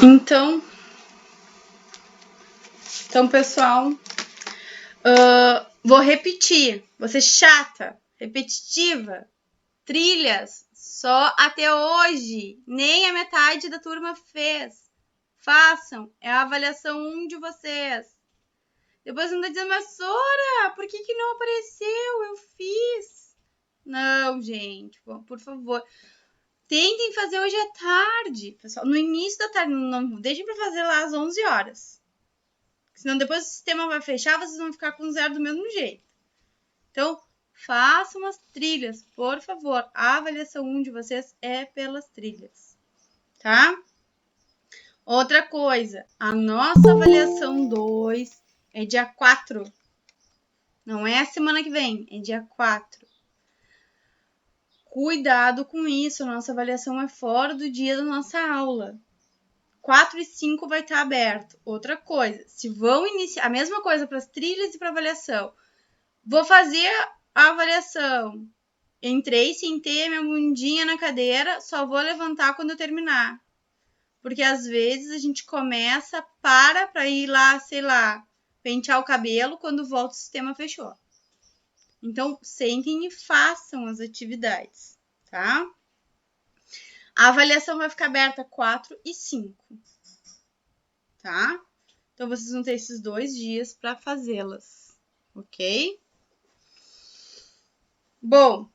Então, pessoal, vou repetir. Vou ser chata, repetitiva. Trilhas só até hoje. Nem a metade da turma fez. Façam. É a avaliação 1 de vocês. Depois não tá dizendo, mas Sora, por que não apareceu? Eu fiz. Não, gente, por favor. Tentem fazer hoje à tarde, pessoal. No início da tarde, não deixem para fazer lá às 11 horas. Senão depois o sistema vai fechar, vocês vão ficar com zero do mesmo jeito. Então, façam as trilhas, por favor. A avaliação 1 de vocês é pelas trilhas, tá? Outra coisa, a nossa avaliação 2 é dia 4. Não é a semana que vem, é dia 4. Cuidado com isso, a nossa avaliação é fora do dia da nossa aula. 4 e 5 vai estar aberto. Outra coisa, se vão iniciar, a mesma coisa para as trilhas e para avaliação. Vou fazer a avaliação. Entrei, sentei a minha bundinha na cadeira, só vou levantar quando eu terminar. Porque às vezes a gente começa, para ir lá, sei lá, pentear o cabelo, quando volta o sistema fechou. Então, sentem e façam as atividades, tá? A avaliação vai ficar aberta 4 e 5, tá? Então, vocês vão ter esses 2 dias para fazê-las, ok? Bom,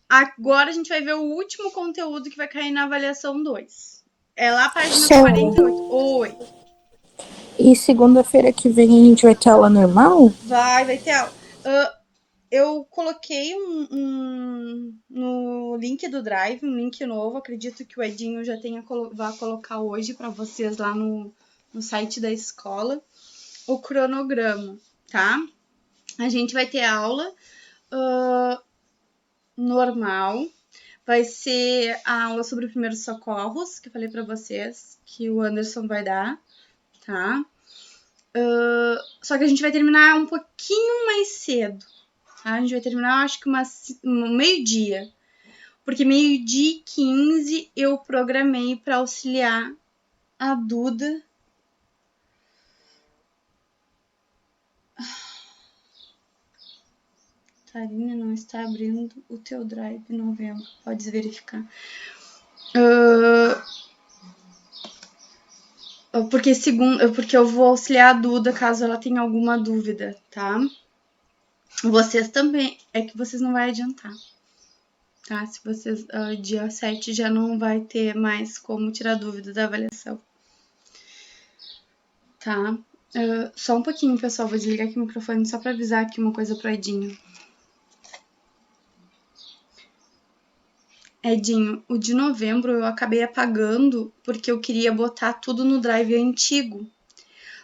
agora a gente vai ver o último conteúdo que vai cair na avaliação 2. É lá a página 48. Oi. E segunda-feira que vem a gente vai ter aula normal? Vai ter aula. Eu coloquei no link do Drive, um link novo. Acredito que o Edinho já vai colocar hoje para vocês lá no site da escola o cronograma, tá? A gente vai ter aula normal. Vai ser a aula sobre primeiros socorros, que eu falei para vocês, que o Anderson vai dar, tá? Só que a gente vai terminar um pouquinho mais cedo, tá? A gente vai terminar, acho que meio-dia. Porque meio-dia e 15 eu programei para auxiliar a Duda. Tarina, não está abrindo o teu Drive em novembro. Pode verificar. Porque eu vou auxiliar a Duda caso ela tenha alguma dúvida, tá? Vocês também. É que vocês não vai adiantar. Tá? Se vocês. Dia 7 já não vai ter mais como tirar dúvida da avaliação. Tá? Só um pouquinho, pessoal. Vou desligar aqui o microfone só para avisar aqui uma coisa pro Edinho. Edinho, o de novembro eu acabei apagando porque eu queria botar tudo no Drive antigo.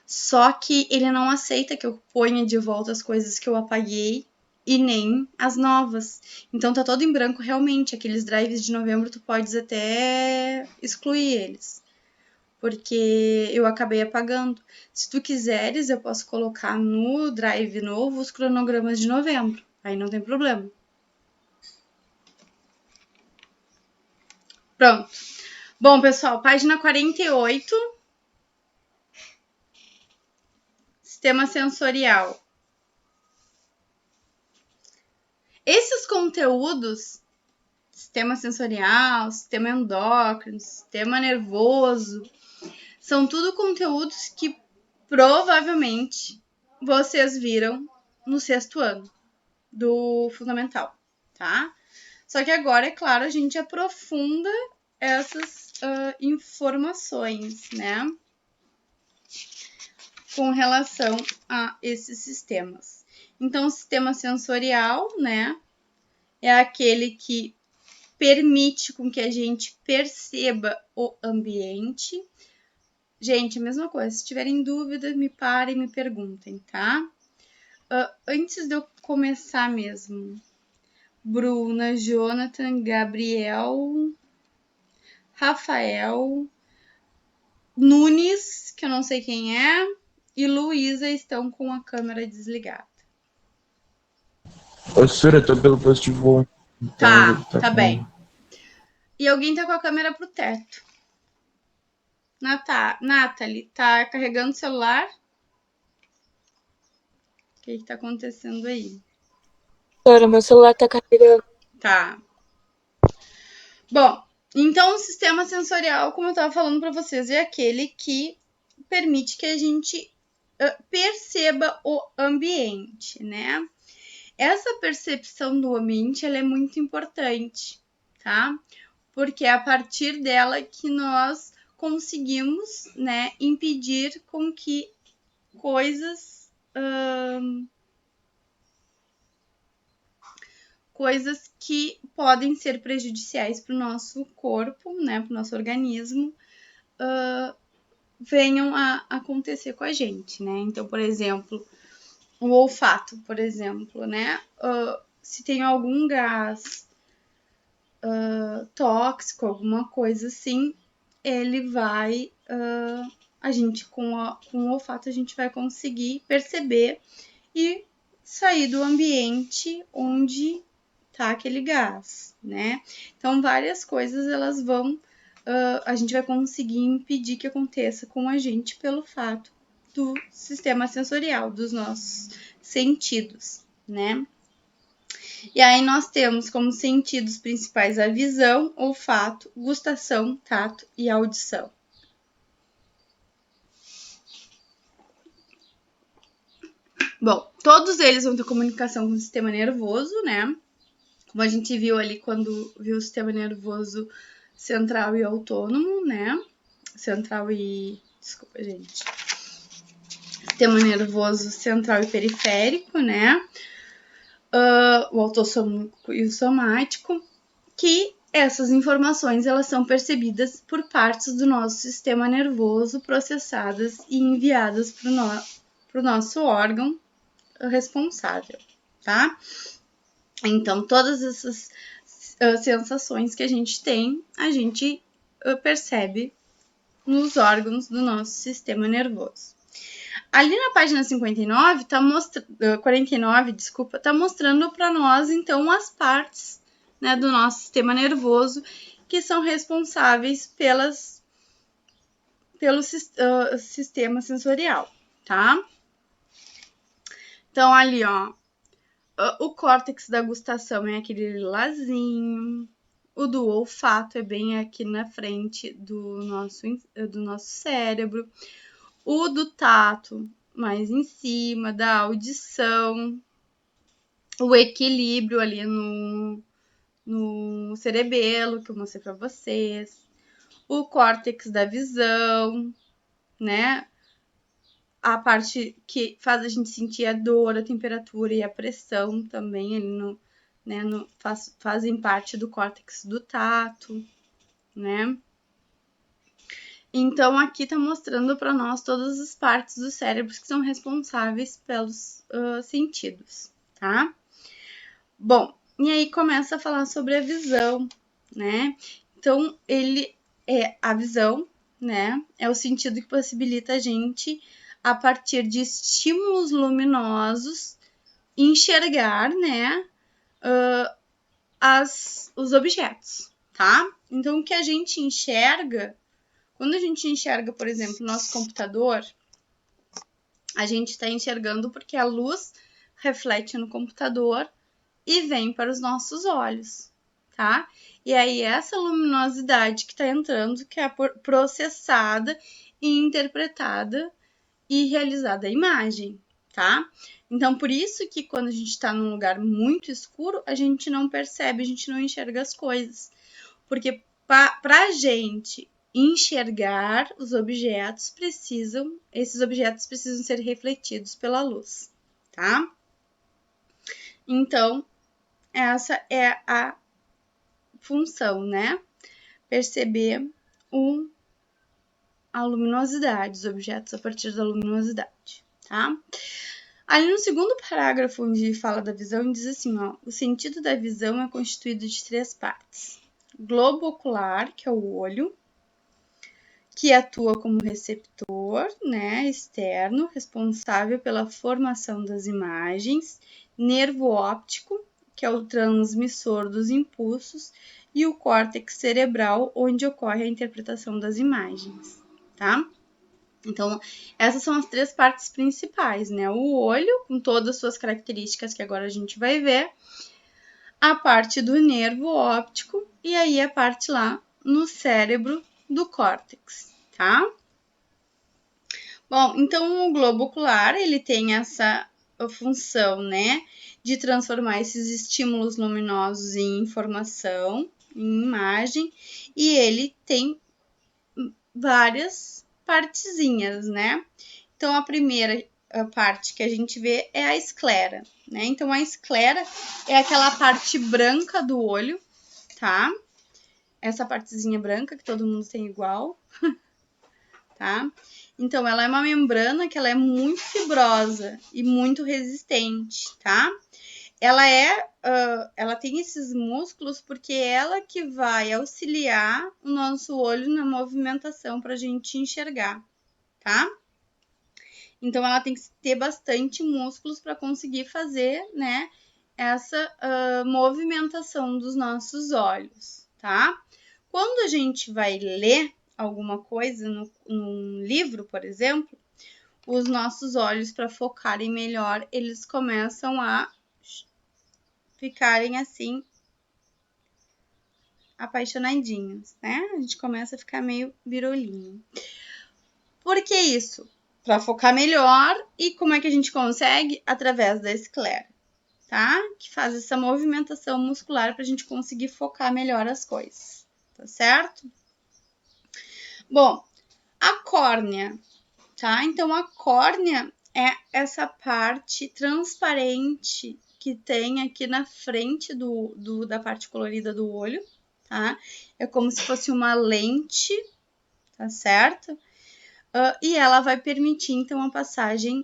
Só que ele não aceita que eu ponha de volta as coisas que eu apaguei e nem as novas. Então tá todo em branco realmente. Aqueles drives de novembro tu podes até excluir eles. Porque eu acabei apagando. Se tu quiseres, eu posso colocar no Drive novo os cronogramas de novembro. Aí não tem problema. Pronto. Bom, pessoal, página 48. Sistema sensorial. Esses conteúdos, sistema sensorial, sistema endócrino, sistema nervoso, são tudo conteúdos que provavelmente vocês viram no 6º ano do fundamental, tá? Só que agora, é claro, a gente aprofunda essas informações, né? Com relação a esses sistemas. Então, o sistema sensorial, né? É aquele que permite com que a gente perceba o ambiente. Gente, a mesma coisa. Se tiverem dúvida, me parem e me perguntem, tá? Antes de eu começar mesmo, Bruna, Jonathan, Gabriel, Rafael, Nunes, que eu não sei quem é, e Luísa estão com a câmera desligada. Professora, tô pelo positivo 1. Então, Tá bem. E alguém tá com a câmera pro teto. Nathalie, tá carregando o celular? O que tá acontecendo aí? Doutora, meu celular tá carregando. Tá. Bom, então o sistema sensorial, como eu estava falando para vocês, é aquele que permite que a gente perceba o ambiente, né? Essa percepção do ambiente ela é muito importante, tá? Porque é a partir dela que nós conseguimos, né, impedir com que coisas que podem ser prejudiciais para o nosso corpo, né, para o nosso organismo, venham a acontecer com a gente, né? Então, por exemplo, o olfato, por exemplo, né? Se tem algum gás tóxico, alguma coisa assim, ele vai. A gente, com o olfato, a gente vai conseguir perceber e sair do ambiente onde tá aquele gás, né? Então, várias coisas elas vão. A gente vai conseguir impedir que aconteça com a gente pelo fato do sistema sensorial, dos nossos sentidos, né? E aí nós temos como sentidos principais a visão, olfato, gustação, tato e audição. Bom, todos eles vão ter comunicação com o sistema nervoso, né? Como a gente viu ali quando viu o sistema nervoso central e autônomo, né? Central e... Desculpa, gente. Sistema nervoso central e periférico, né? O autossômico e o somático, que essas informações elas são percebidas por partes do nosso sistema nervoso, processadas e enviadas para o nosso órgão responsável, tá? Então, todas essas sensações que a gente tem, a gente percebe nos órgãos do nosso sistema nervoso. Ali na página 59, 49, desculpa, tá mostrando para nós, então, as partes, né, do nosso sistema nervoso que são responsáveis pelo sistema sensorial, tá? Então, ali, ó, o córtex da gustação é aquele lilazinho, o do olfato é bem aqui na frente do nosso cérebro, o do tato mais em cima, da audição, o equilíbrio ali no cerebelo, que eu mostrei para vocês, o córtex da visão, né? A parte que faz a gente sentir a dor, a temperatura e a pressão também ali fazem parte do córtex do tato, né? Então, aqui tá mostrando para nós todas as partes do cérebro que são responsáveis pelos sentidos, tá? Bom, e aí começa a falar sobre a visão, né? Então, a visão, né? É o sentido que possibilita a gente, a partir de estímulos luminosos, enxergar, né? Os objetos, tá? Então, o que a gente enxerga, quando a gente enxerga, por exemplo, o nosso computador, a gente está enxergando porque a luz reflete no computador e vem para os nossos olhos, tá? E aí essa luminosidade que está entrando, que é processada e interpretada e realizada a imagem, tá? Então, por isso que quando a gente está num lugar muito escuro, a gente não percebe, a gente não enxerga as coisas. Porque para a gente enxergar os objetos, esses objetos precisam ser refletidos pela luz, tá? Então, essa é a função, né? Perceber a luminosidade, os objetos a partir da luminosidade, tá? Ali no segundo parágrafo, onde fala da visão, diz assim, ó, o sentido da visão é constituído de 3 partes. Globo ocular, que é o olho, que atua como receptor, né, externo, responsável pela formação das imagens, nervo óptico, que é o transmissor dos impulsos, e o córtex cerebral, onde ocorre a interpretação das imagens, tá? Então, essas são as 3 partes principais, né? O olho, com todas as suas características que agora a gente vai ver, a parte do nervo óptico e aí a parte lá no cérebro do córtex, tá? Bom, então o globo ocular, ele tem essa função, né, de transformar esses estímulos luminosos em informação, em imagem, e ele tem várias partezinhas, né? Então, a primeira parte que a gente vê é a esclera, né? Então, a esclera é aquela parte branca do olho, tá? Essa partezinha branca que todo mundo tem igual, tá? Então, ela é uma membrana que ela é muito fibrosa e muito resistente, tá? Ela tem esses músculos porque é ela que vai auxiliar o nosso olho na movimentação para a gente enxergar, tá? Então, ela tem que ter bastante músculos para conseguir fazer, né, essa movimentação dos nossos olhos, tá? Quando a gente vai ler alguma coisa num livro, por exemplo, os nossos olhos, para focarem melhor, eles começam a ficarem assim, apaixonadinhos, né? A gente começa a ficar meio birolinho. Por que isso? Para focar melhor. E como é que a gente consegue? Através da esclera, tá? Que faz essa movimentação muscular para a gente conseguir focar melhor as coisas, tá certo? Bom, a córnea, tá? Então, a córnea é essa parte transparente que tem aqui na frente da parte colorida do olho, tá? É como se fosse uma lente, tá certo? E ela vai permitir, então, a passagem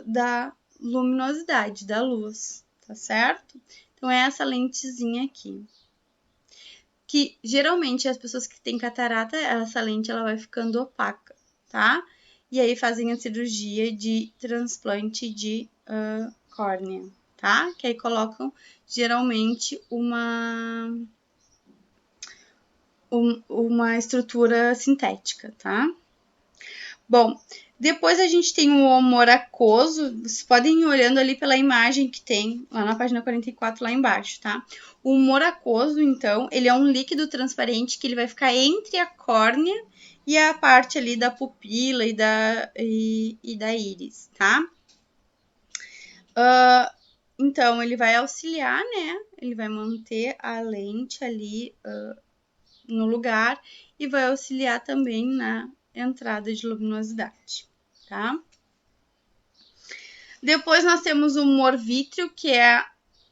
da luminosidade, da luz, tá certo? Então, é essa lentezinha aqui. Que, geralmente, as pessoas que têm catarata, essa lente ela vai ficando opaca, tá? E aí fazem a cirurgia de transplante de córnea, tá? Que aí colocam, geralmente, uma estrutura sintética, tá? Bom, depois a gente tem o humor aquoso. Vocês podem ir olhando ali pela imagem que tem lá na página 44, lá embaixo, tá? O humor aquoso, então, ele é um líquido transparente que ele vai ficar entre a córnea e a parte ali da pupila e da íris, tá? Então, ele vai auxiliar, né? Ele vai manter a lente ali no lugar e vai auxiliar também na entrada de luminosidade, tá? Depois nós temos o humor vítreo, que é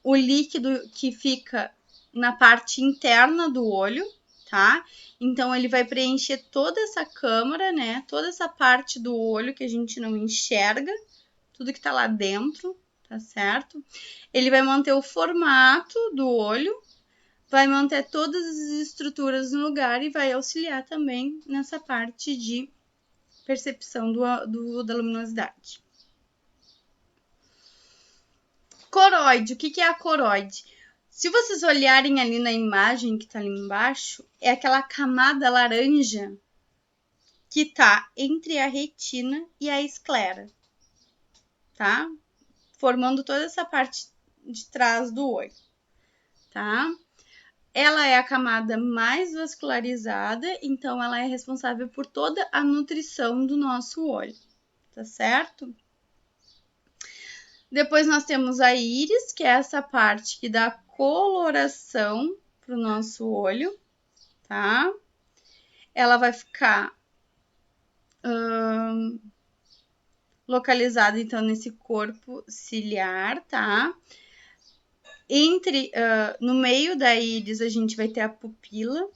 o líquido que fica na parte interna do olho, tá? Então, ele vai preencher toda essa câmara, né? Toda essa parte do olho que a gente não enxerga, tudo que tá lá dentro, tá certo? Ele vai manter o formato do olho, vai manter todas as estruturas no lugar e vai auxiliar também nessa parte de percepção da luminosidade. Coroide, o que é a coroide? Se vocês olharem ali na imagem que tá ali embaixo, é aquela camada laranja que tá entre a retina e a esclera, tá? Formando toda essa parte de trás do olho, tá? Ela é a camada mais vascularizada, então ela é responsável por toda a nutrição do nosso olho, tá certo? Depois nós temos a íris, que é essa parte que dá coloração para o nosso olho, tá? Ela vai ficar localizada, então, nesse corpo ciliar, tá? No meio da íris, a gente vai ter a pupila,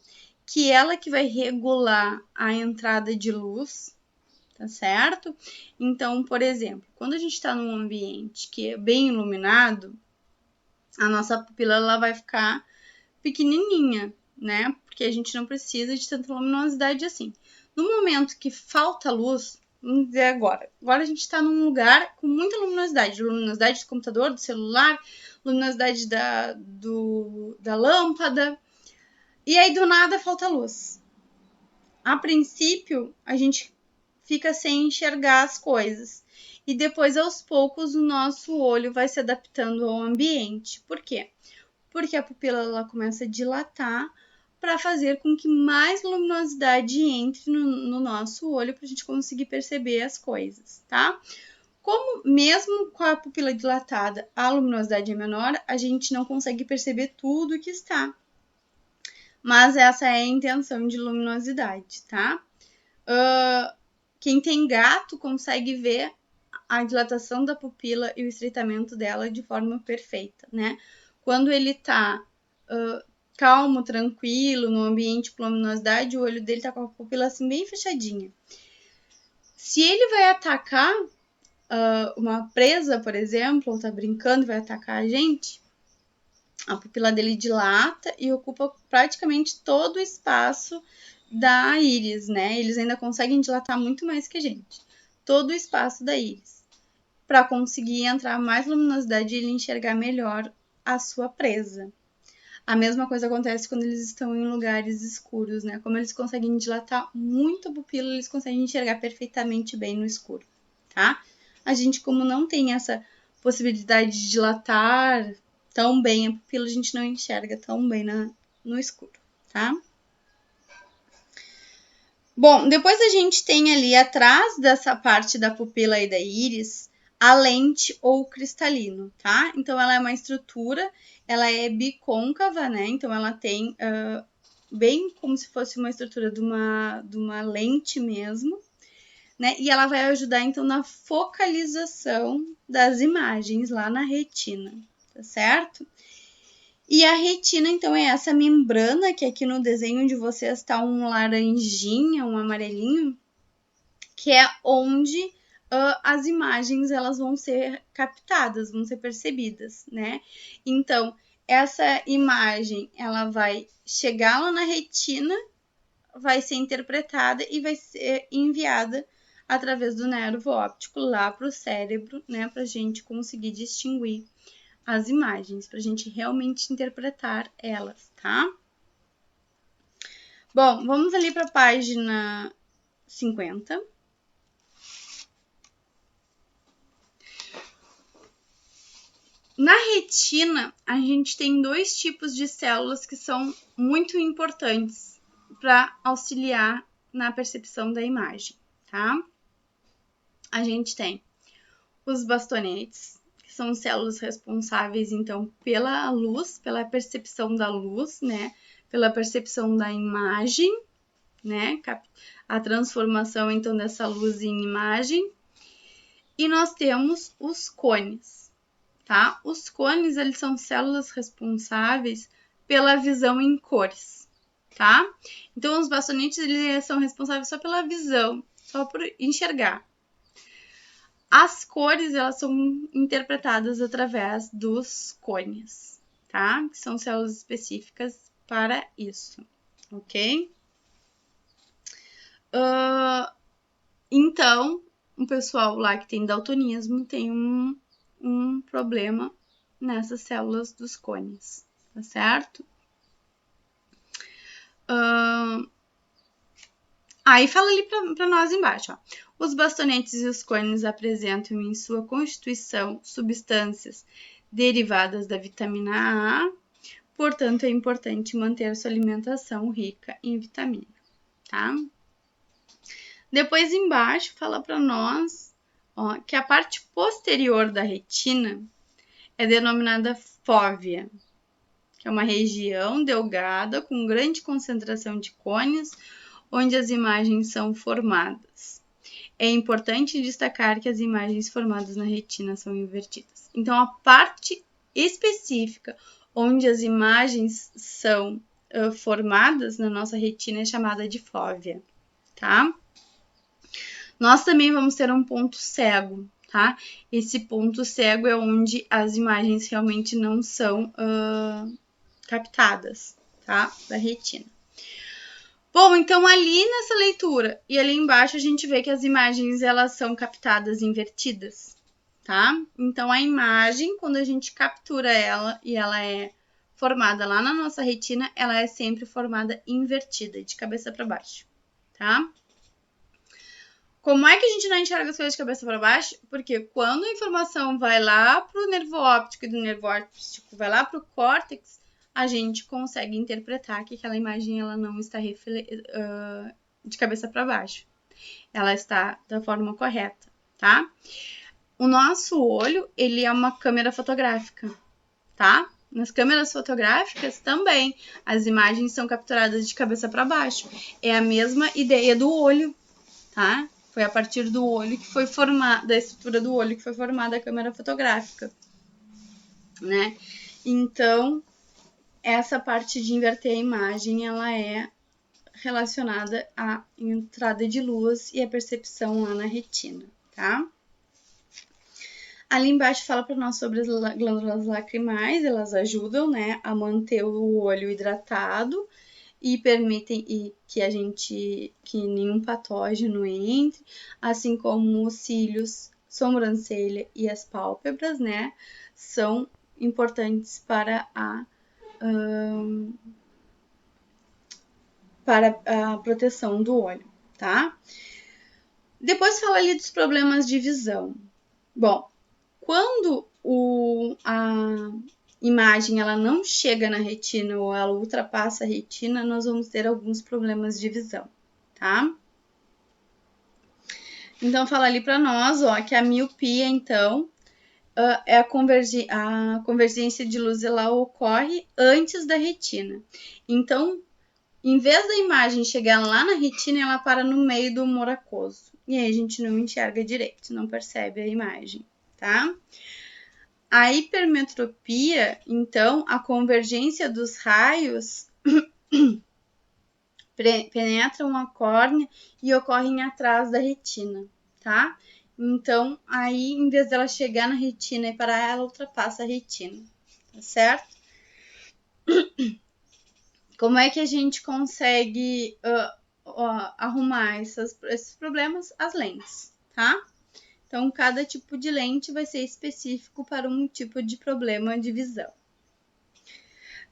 que é ela que vai regular a entrada de luz, tá certo? Então, por exemplo, quando a gente está num ambiente que é bem iluminado, a nossa pupila ela vai ficar pequenininha, né? Porque a gente não precisa de tanta luminosidade assim. No momento que falta luz, vamos dizer agora a gente está num lugar com muita luminosidade do computador, do celular, luminosidade da lâmpada, e aí do nada falta luz. a princípio, a gente fica sem enxergar as coisas. E depois, aos poucos, o nosso olho vai se adaptando ao ambiente. Por quê? Porque a pupila ela começa a dilatar para fazer com que mais luminosidade entre no nosso olho para a gente conseguir perceber as coisas, tá? Como mesmo com a pupila dilatada a luminosidade é menor, a gente não consegue perceber tudo que está. Mas essa é a intenção de luminosidade, tá? Quem tem gato consegue ver a dilatação da pupila e o estreitamento dela de forma perfeita, né? Quando ele tá calmo, tranquilo, no ambiente com luminosidade, o olho dele tá com a pupila assim bem fechadinha. Se ele vai atacar uma presa, por exemplo, ou tá brincando e vai atacar a gente, a pupila dele dilata e ocupa praticamente todo o espaço da íris, né? Eles ainda conseguem dilatar muito mais que a gente. Todo o espaço da íris, para conseguir entrar mais luminosidade e ele enxergar melhor a sua presa. A mesma coisa acontece quando eles estão em lugares escuros, né? Como eles conseguem dilatar muito a pupila, eles conseguem enxergar perfeitamente bem no escuro, tá? A gente, como não tem essa possibilidade de dilatar tão bem a pupila, a gente não enxerga tão bem no escuro, tá? Bom, depois a gente tem ali atrás dessa parte da pupila e da íris a lente ou cristalino, tá? Então, ela é uma estrutura, ela é bicôncava, né? Então, ela tem bem como se fosse uma estrutura de uma lente mesmo, né? E ela vai ajudar, então, na focalização das imagens lá na retina, tá certo? E a retina, então, é essa membrana que aqui no desenho de vocês está um laranjinha, um amarelinho, que é onde as imagens elas vão ser captadas, vão ser percebidas, né? Então, essa imagem, ela vai chegar lá na retina, vai ser interpretada e vai ser enviada através do nervo óptico lá para o cérebro, né? Para a gente conseguir distinguir as imagens, para a gente realmente interpretar elas, tá? Bom, vamos ali para a página 50. Na retina, a gente tem dois tipos de células que são muito importantes para auxiliar na percepção da imagem, tá? A gente tem os bastonetes, que são células responsáveis, então, pela luz, pela percepção da luz, né? Pela percepção da imagem, né? A transformação, então, dessa luz em imagem. E nós temos os cones. Tá? Os cones, eles são células responsáveis pela visão em cores, tá? Então, os bastonetes, eles são responsáveis só pela visão, só por enxergar. As cores, elas são interpretadas através dos cones, tá? Que são células específicas para isso, ok? Então, o pessoal lá que tem daltonismo tem um problema nessas células dos cones, tá certo? Aí fala ali para nós embaixo, ó. Os bastonetes e os cones apresentam em sua constituição substâncias derivadas da vitamina A, portanto, é importante manter sua alimentação rica em vitamina, tá? Depois embaixo fala para nós, ó, que a parte posterior da retina é denominada fóvea, que é uma região delgada com grande concentração de cones, onde as imagens são formadas. É importante destacar que as imagens formadas na retina são invertidas. Então, a parte específica onde as imagens são formadas na nossa retina é chamada de fóvea, tá? Nós também vamos ter um ponto cego, tá? Esse ponto cego é onde as imagens realmente não são captadas, tá? Da retina. Bom, então ali nessa leitura e ali embaixo a gente vê que as imagens elas são captadas invertidas, tá? Então a imagem, quando a gente captura ela e ela é formada lá na nossa retina, ela é sempre formada invertida, de cabeça para baixo, tá? Como é que a gente não enxerga as coisas de cabeça para baixo? Porque quando a informação vai lá pro nervo óptico e do nervo óptico vai lá pro córtex, a gente consegue interpretar que aquela imagem ela não está de cabeça para baixo. Ela está da forma correta, tá? O nosso olho, ele é uma câmera fotográfica, tá? Nas câmeras fotográficas também as imagens são capturadas de cabeça para baixo. É a mesma ideia do olho, tá? Foi a partir do olho que foi formada, da estrutura do olho que foi formada a câmera fotográfica, né? Então, essa parte de inverter a imagem, ela é relacionada à entrada de luz e a percepção lá na retina, tá? Ali embaixo fala para nós sobre as glândulas lacrimais, elas ajudam, né, a manter o olho hidratado e permitem que nenhum patógeno entre, assim como os cílios, sobrancelha e as pálpebras, né, são importantes para a proteção do olho, tá? Depois fala ali dos problemas de visão. Bom, quando a imagem ela não chega na retina ou ela ultrapassa a retina, nós vamos ter alguns problemas de visão, tá? Então, fala ali para nós, ó, que a miopia, então, é a convergência de luz, ela ocorre antes da retina. Então, em vez da imagem chegar lá na retina, ela para no meio do humor aquoso. E aí a gente não enxerga direito, não percebe a imagem, tá? A hipermetropia, então, a convergência dos raios penetram a córnea e ocorrem atrás da retina, tá? Então, aí, em vez dela chegar na retina e parar, ela ultrapassa a retina, tá certo? Como é que a gente consegue arrumar esses problemas? As lentes, tá? Então, cada tipo de lente vai ser específico para um tipo de problema de visão.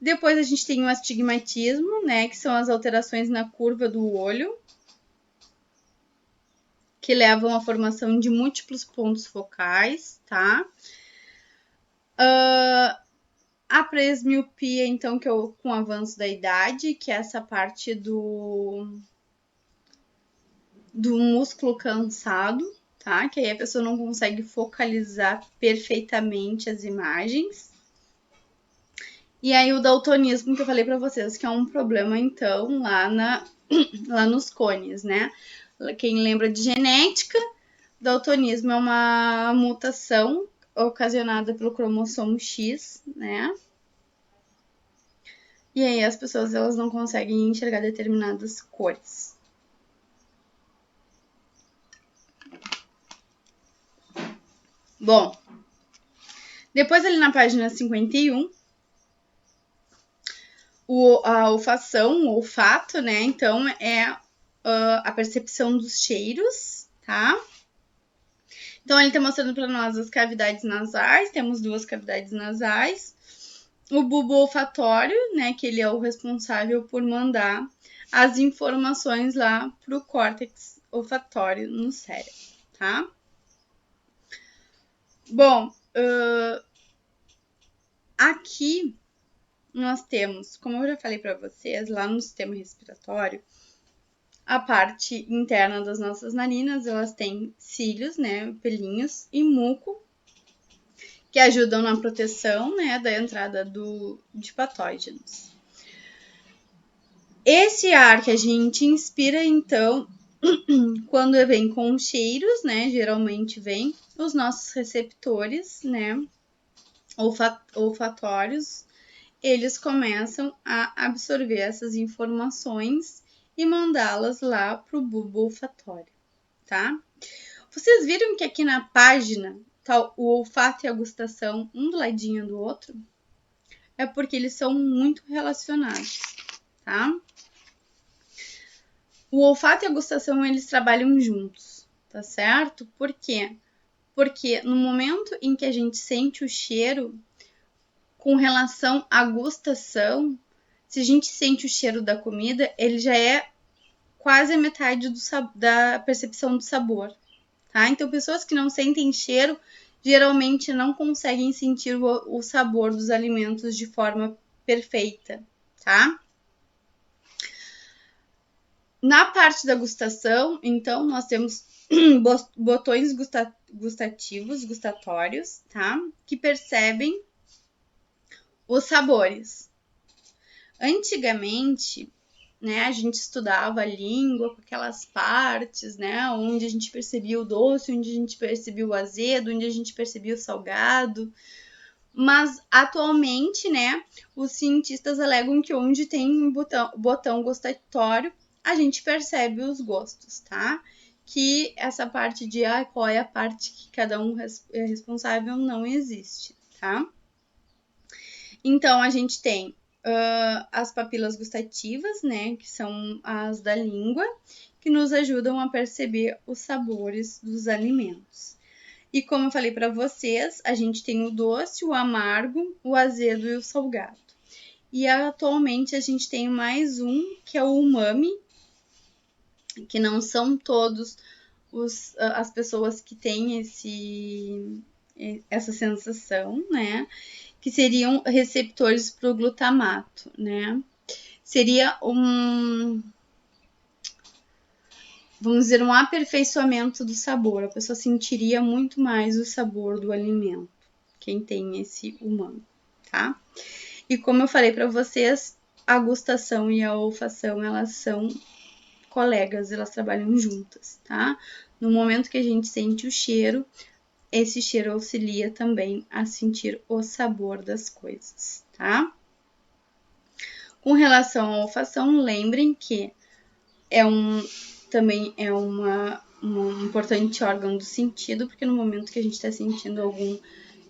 Depois a gente tem o astigmatismo, né, que são as alterações na curva do olho, que levam à formação de múltiplos pontos focais, tá? A presmiopia, então, que é com o avanço da idade, que é essa parte do músculo cansado, tá? Que aí a pessoa não consegue focalizar perfeitamente as imagens. E aí o daltonismo que eu falei para vocês, que é um problema, então, lá nos cones, né? Quem lembra de genética, daltonismo é uma mutação ocasionada pelo cromossomo X, né? E aí as pessoas elas não conseguem enxergar determinadas cores. Bom, depois ali na página 51, a olfação, o olfato, né? Então, é a percepção dos cheiros, tá? Então, ele tá mostrando para nós as cavidades nasais. Temos 2 cavidades nasais. O bulbo olfatório, né? Que ele é o responsável por mandar as informações lá pro córtex olfatório no cérebro, tá? Bom, aqui nós temos, como eu já falei para vocês, lá no sistema respiratório, a parte interna das nossas narinas, elas têm cílios, né, pelinhos e muco, que ajudam na proteção, né, da entrada de patógenos. Esse ar que a gente inspira, então, quando vem com cheiros, né, geralmente vem os nossos receptores, né, olfatórios, eles começam a absorver essas informações e mandá-las lá para o bulbo olfatório, tá? Vocês viram que aqui na página tá o olfato e a gustação um do ladinho do outro? É porque eles são muito relacionados, tá? O olfato e a gustação, eles trabalham juntos, tá certo? Por quê? Porque no momento em que a gente sente o cheiro, com relação à gustação, se a gente sente o cheiro da comida, ele já é quase a metade da percepção do sabor, tá? Então, pessoas que não sentem cheiro, geralmente não conseguem sentir o sabor dos alimentos de forma perfeita, tá? Na parte da gustação, então, nós temos botões gustatórios, tá? Que percebem os sabores. Antigamente, né, a gente estudava a língua com aquelas partes, né, onde a gente percebia o doce, onde a gente percebia o azedo, onde a gente percebia o salgado. Mas atualmente, né, os cientistas alegam que onde tem um botão gustatório, a gente percebe os gostos, tá? Que essa parte de qual é a parte que cada um é responsável não existe, tá? Então, a gente tem as papilas gustativas, né, que são as da língua, que nos ajudam a perceber os sabores dos alimentos. E como eu falei para vocês, a gente tem o doce, o amargo, o azedo e o salgado. E atualmente a gente tem mais um, que é o umami, que não são todos as pessoas que têm essa sensação, né? Que seriam receptores para o glutamato, né? Seria vamos dizer, um aperfeiçoamento do sabor. A pessoa sentiria muito mais o sabor do alimento, quem tem esse umami, tá? E como eu falei para vocês, a gustação e a olfação, elas são colegas, elas trabalham juntas, tá? No momento que a gente sente o cheiro, esse cheiro auxilia também a sentir o sabor das coisas, tá? Com relação à olfação, lembrem que também é um importante órgão do sentido, porque no momento que a gente está sentindo algum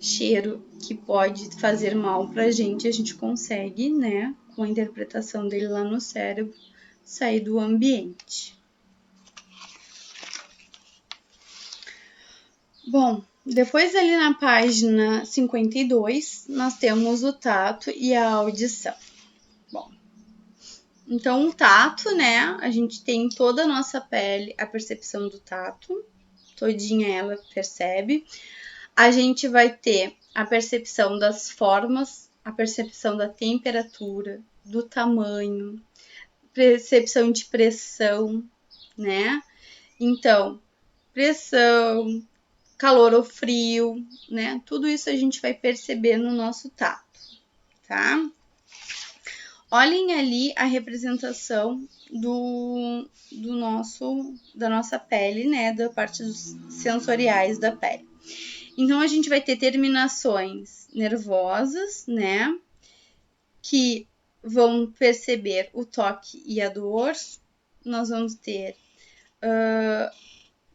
cheiro que pode fazer mal pra gente, a gente consegue, né, com a interpretação dele lá no cérebro, sair do ambiente. Bom, depois ali na página 52, nós temos o tato e a audição. Bom, então o tato, né, a gente tem toda a nossa pele, a percepção do tato, todinha ela percebe. A gente vai ter a percepção das formas, a percepção da temperatura, do tamanho, percepção de pressão, né? Então, pressão, calor ou frio, né? Tudo isso a gente vai perceber no nosso tato, tá? Olhem ali a representação da nossa pele, né? Da parte dos sensoriais da pele. Então, a gente vai ter terminações nervosas, né? Que vão perceber o toque e a dor. Nós vamos ter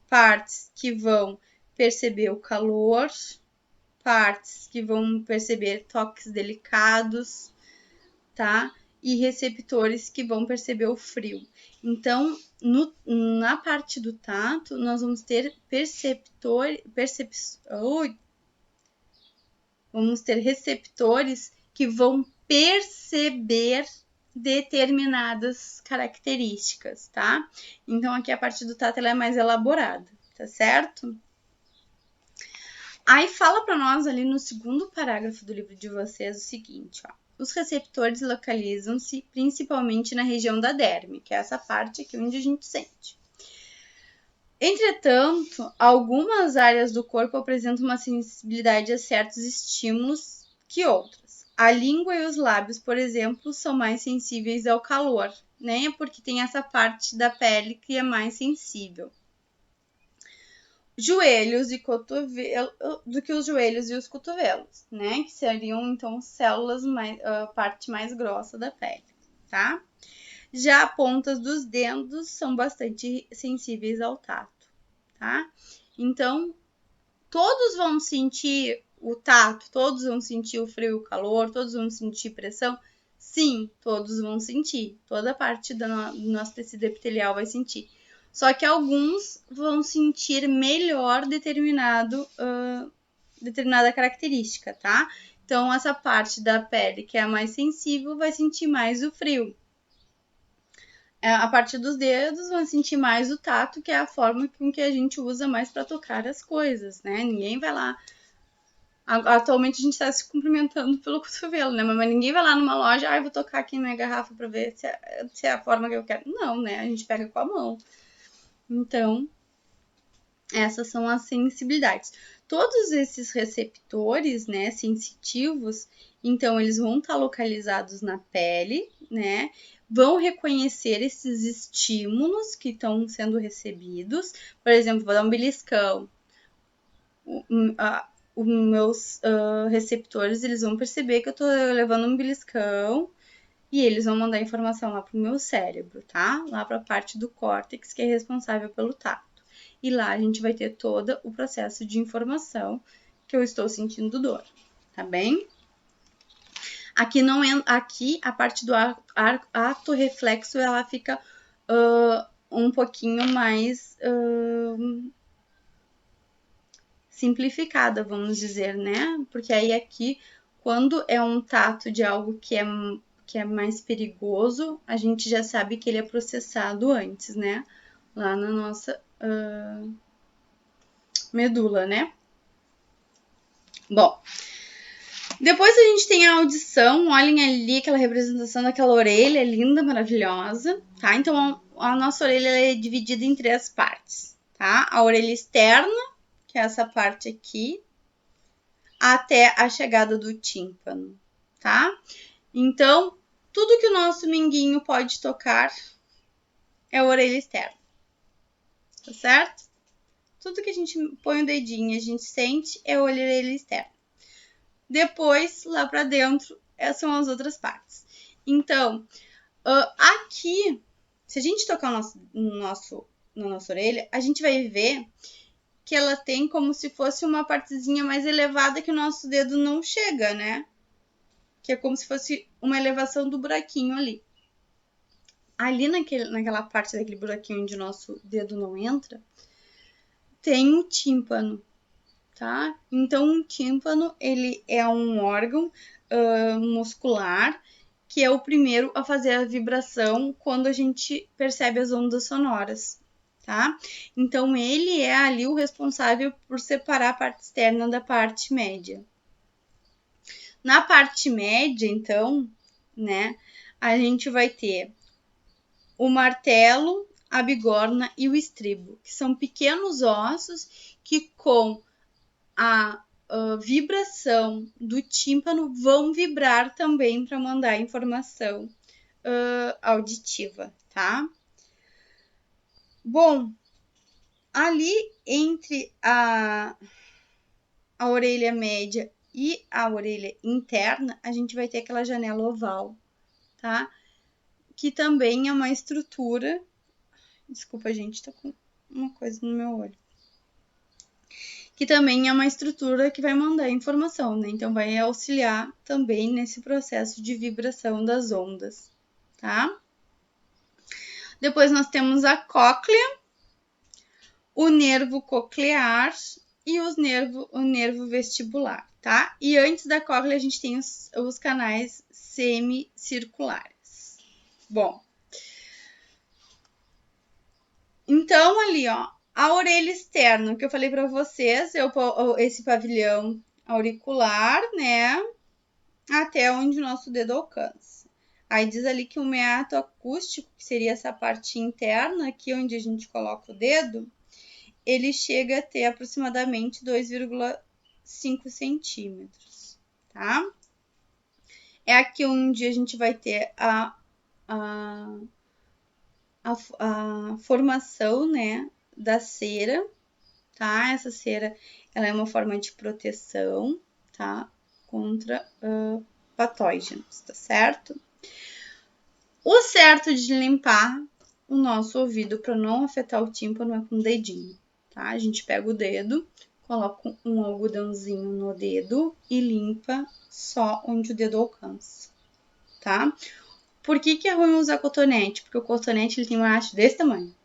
partes que vão perceber o calor, partes que vão perceber toques delicados, tá? E receptores que vão perceber o frio. Então, na parte do tato, nós vamos ter vamos ter receptores que vão perceber determinadas características, tá? Então, aqui a parte do tato ela é mais elaborada, tá certo? Aí fala para nós ali no segundo parágrafo do livro de vocês o seguinte, ó. Os receptores localizam-se principalmente na região da derme, que é essa parte aqui onde a gente sente. Entretanto, algumas áreas do corpo apresentam uma sensibilidade a certos estímulos que outras. A língua e os lábios, por exemplo, são mais sensíveis ao calor, né? Porque tem essa parte da pele que é mais sensível. Joelhos e cotovelo, do que os joelhos e os cotovelos, né? Que seriam então células a parte mais grossa da pele, tá? Já as pontas dos dedos são bastante sensíveis ao tato, tá? Então, todos vão sentir o tato, todos vão sentir o frio e o calor, todos vão sentir pressão. Sim, todos vão sentir. Toda a parte do nosso tecido epitelial vai sentir. Só que alguns vão sentir melhor determinada característica, tá? Então, essa parte da pele que é a mais sensível vai sentir mais o frio. a partir dos dedos vão sentir mais o tato, que é a forma com que a gente usa mais para tocar as coisas, né? Ninguém vai lá... Atualmente a gente está se cumprimentando pelo cotovelo, né? Mas ninguém vai lá numa loja, vou tocar aqui na minha garrafa para ver se é a forma que eu quero. Não, né? A gente pega com a mão. Então, essas são as sensibilidades. Todos esses receptores, né, sensitivos, então eles vão estar localizados na pele, né? Vão reconhecer esses estímulos que estão sendo recebidos. Por exemplo, vou dar um beliscão. Os meus receptores, eles vão perceber que eu tô levando um beliscão e eles vão mandar informação lá pro meu cérebro, tá? Lá pra parte do córtex, que é responsável pelo tato. E lá a gente vai ter todo o processo de informação que eu estou sentindo dor, tá bem? Aqui não é, aqui a parte do ato reflexo, ela fica um pouquinho mais simplificada, vamos dizer, né? Porque aí aqui, quando é um tato de algo que é mais perigoso, a gente já sabe que ele é processado antes, né? Lá na nossa medula, né? Bom, depois a gente tem a audição. Olhem ali aquela representação daquela orelha linda, maravilhosa, tá? Então, a nossa orelha é dividida em 3 partes, tá? A orelha externa, que é essa parte aqui, até a chegada do tímpano, tá? Então, tudo que o nosso minguinho pode tocar é a orelha externa, tá certo? Tudo que a gente põe o dedinho e a gente sente é a orelha externa. Depois, lá pra dentro, essas são as outras partes. Então, aqui, se a gente tocar na nossa orelha, a gente vai ver que ela tem como se fosse uma partezinha mais elevada que o nosso dedo não chega, né? Que é como se fosse uma elevação do buraquinho ali. Ali naquela parte daquele buraquinho onde o nosso dedo não entra, tem o tímpano, tá? Então, o tímpano, ele é um órgão muscular que é o primeiro a fazer a vibração quando a gente percebe as ondas sonoras, tá? Então, ele é ali o responsável por separar a parte externa da parte média. Na parte média, então, né, a gente vai ter o martelo, a bigorna e o estribo, que são pequenos ossos que com a vibração do tímpano vão vibrar também para mandar informação auditiva, tá? Bom, ali entre a orelha média e a orelha interna, a gente vai ter aquela janela oval, tá? Que também é uma estrutura. Desculpa, gente, tá com uma coisa no meu olho. Que também é uma estrutura que vai mandar informação, né? Então, vai auxiliar também nesse processo de vibração das ondas, tá? Depois nós temos a cóclea, o nervo coclear e o nervo vestibular, tá? E antes da cóclea a gente tem os canais semicirculares. Bom, então ali, ó, a orelha externa, que eu falei para vocês, esse pavilhão auricular, né, até onde o nosso dedo alcança. Aí diz ali que o meato acústico, que seria essa parte interna, aqui onde a gente coloca o dedo, ele chega a ter aproximadamente 2,5 centímetros, tá? É aqui onde a gente vai ter a formação, né, da cera, tá? Essa cera, ela é uma forma de proteção, tá? Contra patógenos, tá certo? O certo de limpar o nosso ouvido para não afetar o tímpano é com o dedinho, tá? A gente pega o dedo, coloca um algodãozinho no dedo e limpa só onde o dedo alcança, tá? Por que é ruim usar cotonete? Porque o cotonete ele tem uma haste desse tamanho.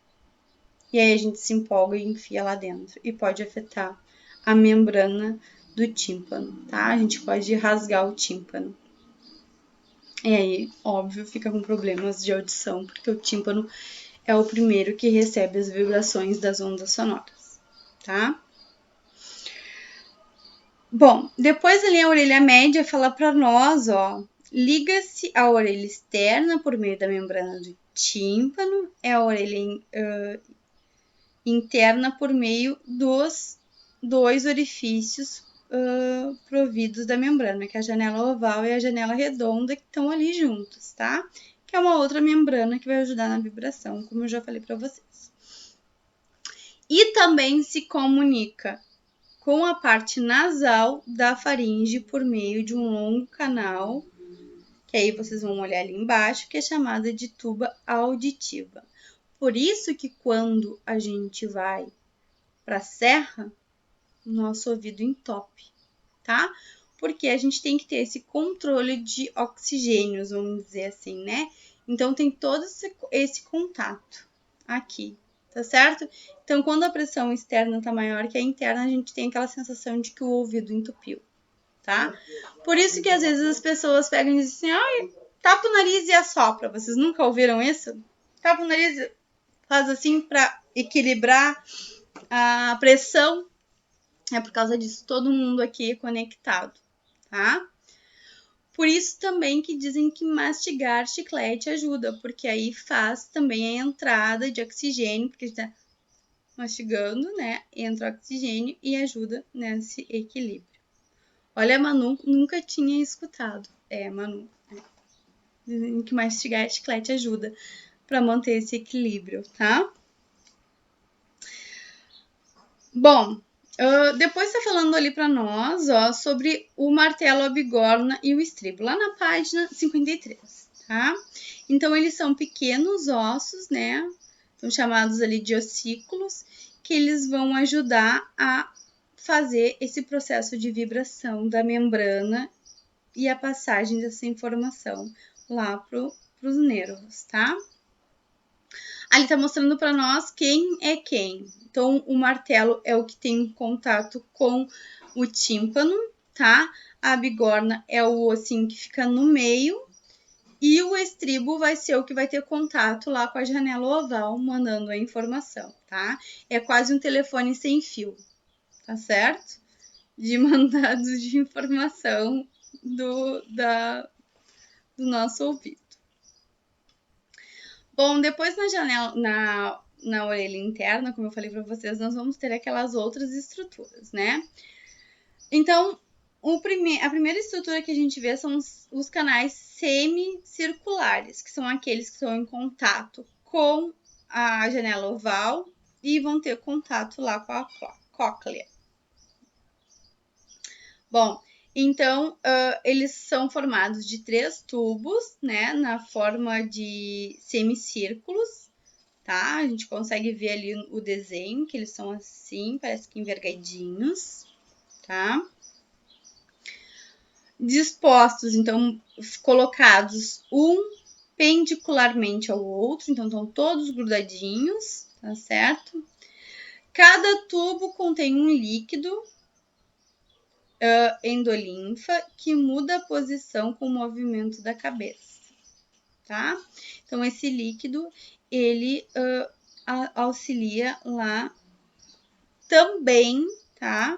E aí a gente se empolga e enfia lá dentro. E pode afetar a membrana do tímpano, tá? A gente pode rasgar o tímpano. E aí, óbvio, fica com problemas de audição, porque o tímpano é o primeiro que recebe as vibrações das ondas sonoras, tá? Bom, depois ali a orelha média fala para nós, ó, liga-se a orelha externa por meio da membrana do tímpano, é a orelha interna por meio dos dois orifícios providos da membrana, que é a janela oval e a janela redonda, que estão ali juntos, tá? Que é uma outra membrana que vai ajudar na vibração, como eu já falei para vocês. E também se comunica com a parte nasal da faringe por meio de um longo canal, que aí vocês vão olhar ali embaixo, que é chamada de tuba auditiva. Por isso que quando a gente vai para a serra, nosso ouvido entope, tá? Porque a gente tem que ter esse controle de oxigênios, vamos dizer assim, né? Então tem todo esse contato aqui, tá certo? Então, quando a pressão externa tá maior que a interna, a gente tem aquela sensação de que o ouvido entupiu, tá? Por isso que às vezes as pessoas pegam e dizem assim, ai, tapa o nariz e assopra. Vocês nunca ouviram isso? Tapa o nariz, faz assim para equilibrar a pressão. É por causa disso, todo mundo aqui é conectado, tá? Por isso também que dizem que mastigar chiclete ajuda, porque aí faz também a entrada de oxigênio, porque está mastigando, né? Entra oxigênio e ajuda nesse equilíbrio. Olha, a Manu nunca tinha escutado. Manu, dizem que mastigar chiclete ajuda para manter esse equilíbrio, tá? Bom, depois tá falando ali para nós, ó, sobre o martelo, a bigorna e o estribo, lá na página 53, tá? Então, eles são pequenos ossos, né? São chamados ali de ossículos, que eles vão ajudar a fazer esse processo de vibração da membrana e a passagem dessa informação lá pros nervos, tá? Ali tá mostrando para nós quem é quem. Então, o martelo é o que tem contato com o tímpano, tá? A bigorna é o ossinho que fica no meio. E o estribo vai ser o que vai ter contato lá com a janela oval, mandando a informação, tá? É quase um telefone sem fio, tá certo? De mandados de informação do nosso ouvido. Bom, depois na janela, na orelha interna, como eu falei para vocês, nós vamos ter aquelas outras estruturas, né? Então, a primeira estrutura que a gente vê são os canais semicirculares, que são aqueles que estão em contato com a janela oval e vão ter contato lá com a cóclea. Bom, então, eles são formados de 3 tubos, né, na forma de semicírculos, tá? A gente consegue ver ali o desenho, que eles são assim, parece que envergadinhos, tá? Dispostos, então, colocados um perpendicularmente ao outro, então estão todos grudadinhos, tá certo? Cada tubo contém um líquido endolinfa que muda a posição com o movimento da cabeça, tá? Então, esse líquido, ele auxilia lá também, tá?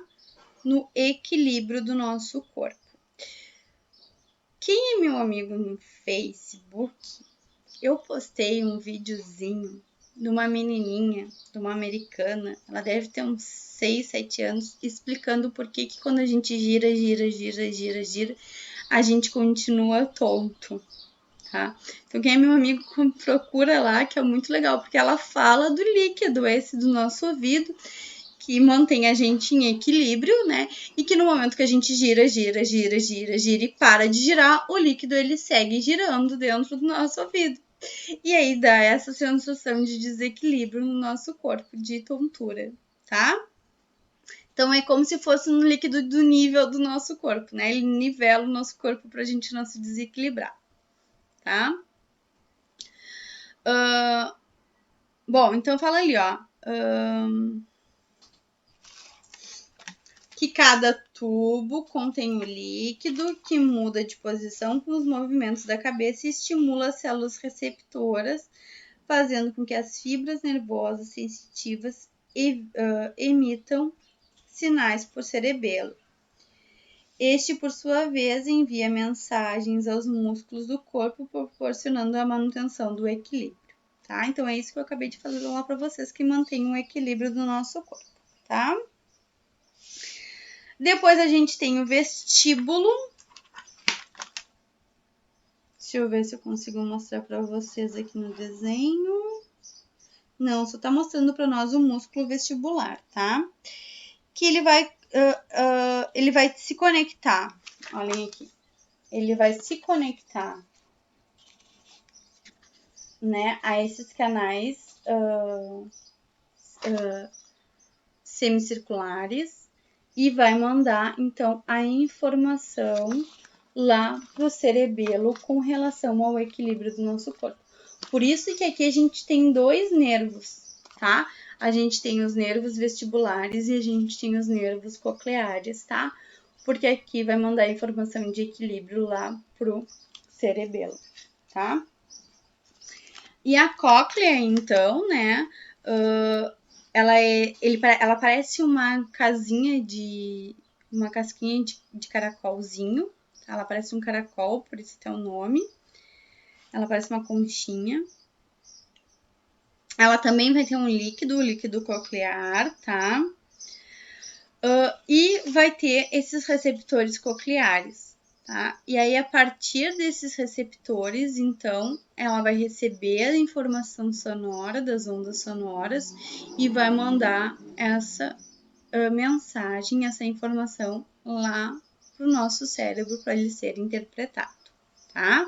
No equilíbrio do nosso corpo. Quem é meu amigo no Facebook, eu postei um videozinho de uma menininha, de uma americana, ela deve ter uns 6, 7 anos, explicando por que quando a gente gira, a gente continua tonto, tá? Então quem é meu amigo, procura lá, que é muito legal, porque ela fala do líquido esse do nosso ouvido, que mantém a gente em equilíbrio, né? E que no momento que a gente gira e para de girar, o líquido ele segue girando dentro do nosso ouvido. E aí dá essa sensação de desequilíbrio no nosso corpo, de tontura, tá? Então é como se fosse um líquido do nível do nosso corpo, né? Ele nivela o nosso corpo pra gente não se desequilibrar, tá? Bom, então fala ali, ó. que cada tubo contém um líquido que muda de posição com os movimentos da cabeça e estimula as células receptoras, fazendo com que as fibras nervosas sensitivas emitam sinais por cerebelo. Este, por sua vez, envia mensagens aos músculos do corpo, proporcionando a manutenção do equilíbrio, tá? Então, é isso que eu acabei de falar para vocês, que mantém o equilíbrio do nosso corpo, tá? Depois a gente tem o vestíbulo. Deixa eu ver se eu consigo mostrar para vocês aqui no desenho. Não, só tá mostrando para nós o músculo vestibular, tá? Que ele vai se conectar. Olhem aqui. Ele vai se conectar, né, a esses canais semicirculares e vai mandar, então, a informação lá pro cerebelo com relação ao equilíbrio do nosso corpo. Por isso que aqui a gente tem dois nervos, tá? A gente tem os nervos vestibulares e a gente tem os nervos cocleares, tá? Porque aqui vai mandar a informação de equilíbrio lá pro cerebelo, tá? E a cóclea, então, né, ela parece uma casquinha de caracolzinho, tá? Ela parece um caracol, por isso tem o nome. Ela parece uma conchinha. Ela também vai ter um líquido, o líquido coclear, tá? E vai ter esses receptores cocleares, tá? E aí, a partir desses receptores, então, ela vai receber a informação sonora, das ondas sonoras, e vai mandar essa mensagem, essa informação lá pro nosso cérebro para ele ser interpretado, tá?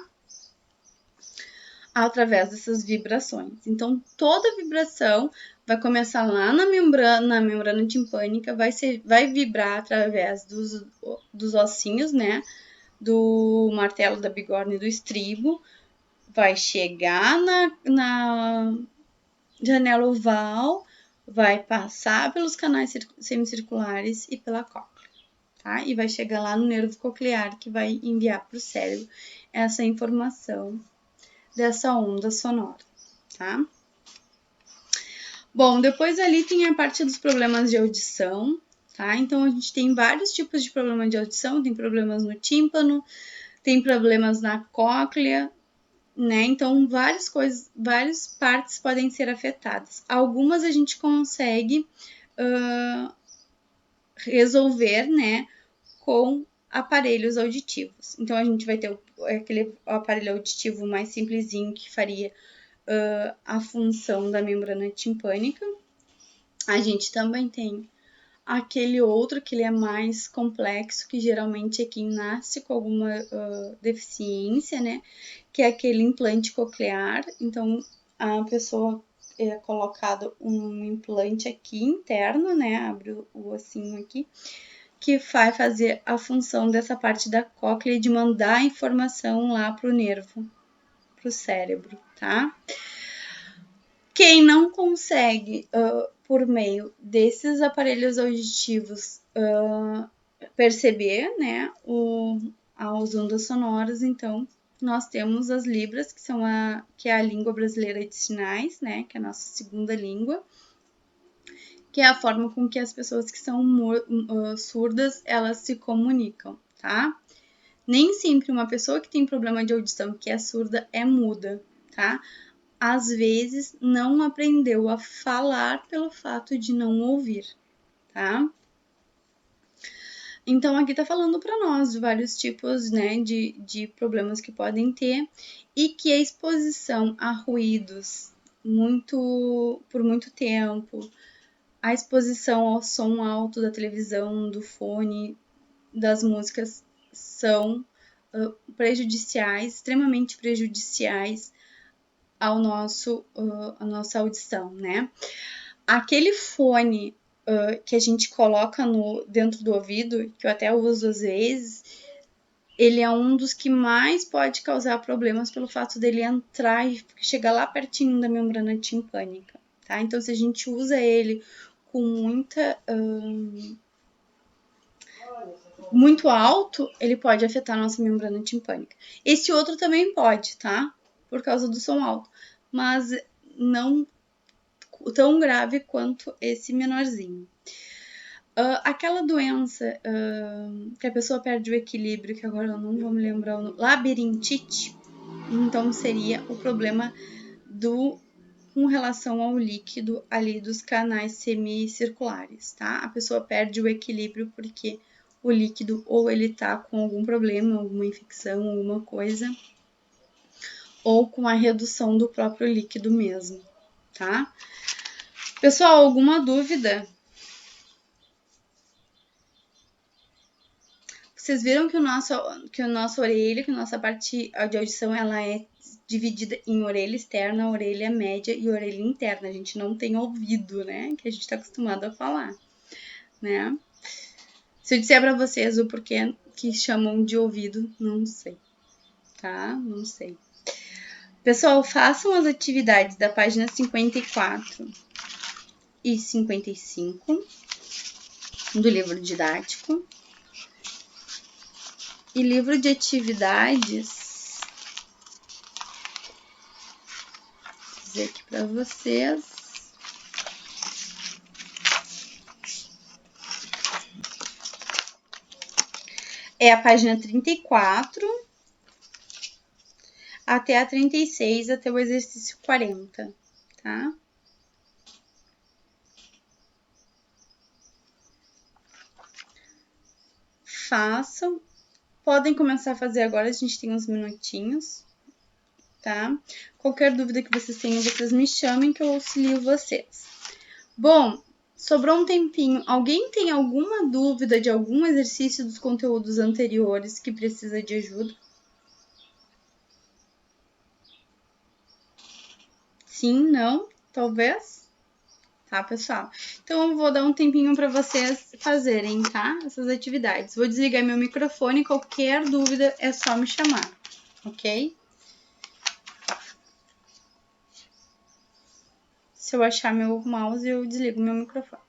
Através dessas vibrações. Então, toda vibração vai começar lá na membrana timpânica, vai vibrar através dos ossinhos, né? Do martelo, da bigorna e do estribo, vai chegar na janela oval, vai passar pelos canais semicirculares e pela cóclea, tá? E vai chegar lá no nervo coclear, que vai enviar para o cérebro essa informação dessa onda sonora, tá? Bom, depois ali tem a parte dos problemas de audição, tá? Então, a gente tem vários tipos de problemas de audição, tem problemas no tímpano, tem problemas na cóclea, né? Então, várias partes podem ser afetadas. Algumas a gente consegue resolver, né, com aparelhos auditivos. Então, a gente vai ter aquele aparelho auditivo mais simplesinho que faria a função da membrana timpânica. A gente também tem aquele outro que ele é mais complexo, que geralmente é quem nasce com alguma deficiência, né? Que é aquele implante coclear. Então, a pessoa é colocado um implante aqui interno, né? Abre o ossinho aqui, que vai fazer a função dessa parte da cóclea de mandar a informação lá pro nervo, pro cérebro, tá? Quem não consegue, por meio desses aparelhos auditivos, perceber, né, as ondas sonoras, então, nós temos as Libras, que é a língua brasileira de sinais, né, que é a nossa segunda língua, que é a forma com que as pessoas que são surdas, elas se comunicam, tá? Nem sempre uma pessoa que tem problema de audição, que é surda, é muda, tá? Às vezes não aprendeu a falar pelo fato de não ouvir, tá? Então, aqui tá falando para nós de vários tipos, né, de problemas que podem ter e que a exposição a ruídos por muito tempo, a exposição ao som alto da televisão, do fone, das músicas são prejudiciais, extremamente prejudiciais a nossa audição, né? Aquele fone que a gente coloca dentro do ouvido, que eu até uso às vezes, ele é um dos que mais pode causar problemas pelo fato dele entrar e chegar lá pertinho da membrana timpânica, tá? Então, se a gente usa ele com muita muito alto, ele pode afetar a nossa membrana timpânica. Esse outro também pode, tá? Por causa do som alto, mas não tão grave quanto esse menorzinho. Aquela doença que a pessoa perde o equilíbrio, que agora eu não vou me lembrar o nome, labirintite, então seria o problema com relação ao líquido ali dos canais semicirculares, tá? A pessoa perde o equilíbrio porque o líquido ou ele tá com algum problema, alguma infecção, alguma coisa, ou com a redução do próprio líquido mesmo, tá? Pessoal, alguma dúvida? Vocês viram que a nossa orelha, que a nossa parte de audição, ela é dividida em orelha externa, orelha média e orelha interna. A gente não tem ouvido, né? Que a gente tá acostumado a falar, né? Se eu disser pra vocês o porquê que chamam de ouvido, não sei, tá? Não sei. Pessoal, façam as atividades da página 54 e 55 do livro didático. E livro de atividades, vou dizer aqui para vocês. É a página 34 até a 36, até o exercício 40, tá? Façam. Podem começar a fazer agora, a gente tem uns minutinhos, tá? Qualquer dúvida que vocês tenham, vocês me chamem que eu auxilio vocês. Bom, sobrou um tempinho. Alguém tem alguma dúvida de algum exercício dos conteúdos anteriores que precisa de ajuda? Sim, não? Talvez? Tá, pessoal? Então, eu vou dar um tempinho para vocês fazerem, tá? Essas atividades. Vou desligar meu microfone. Qualquer dúvida é só me chamar, ok? Se eu achar meu mouse, eu desligo meu microfone.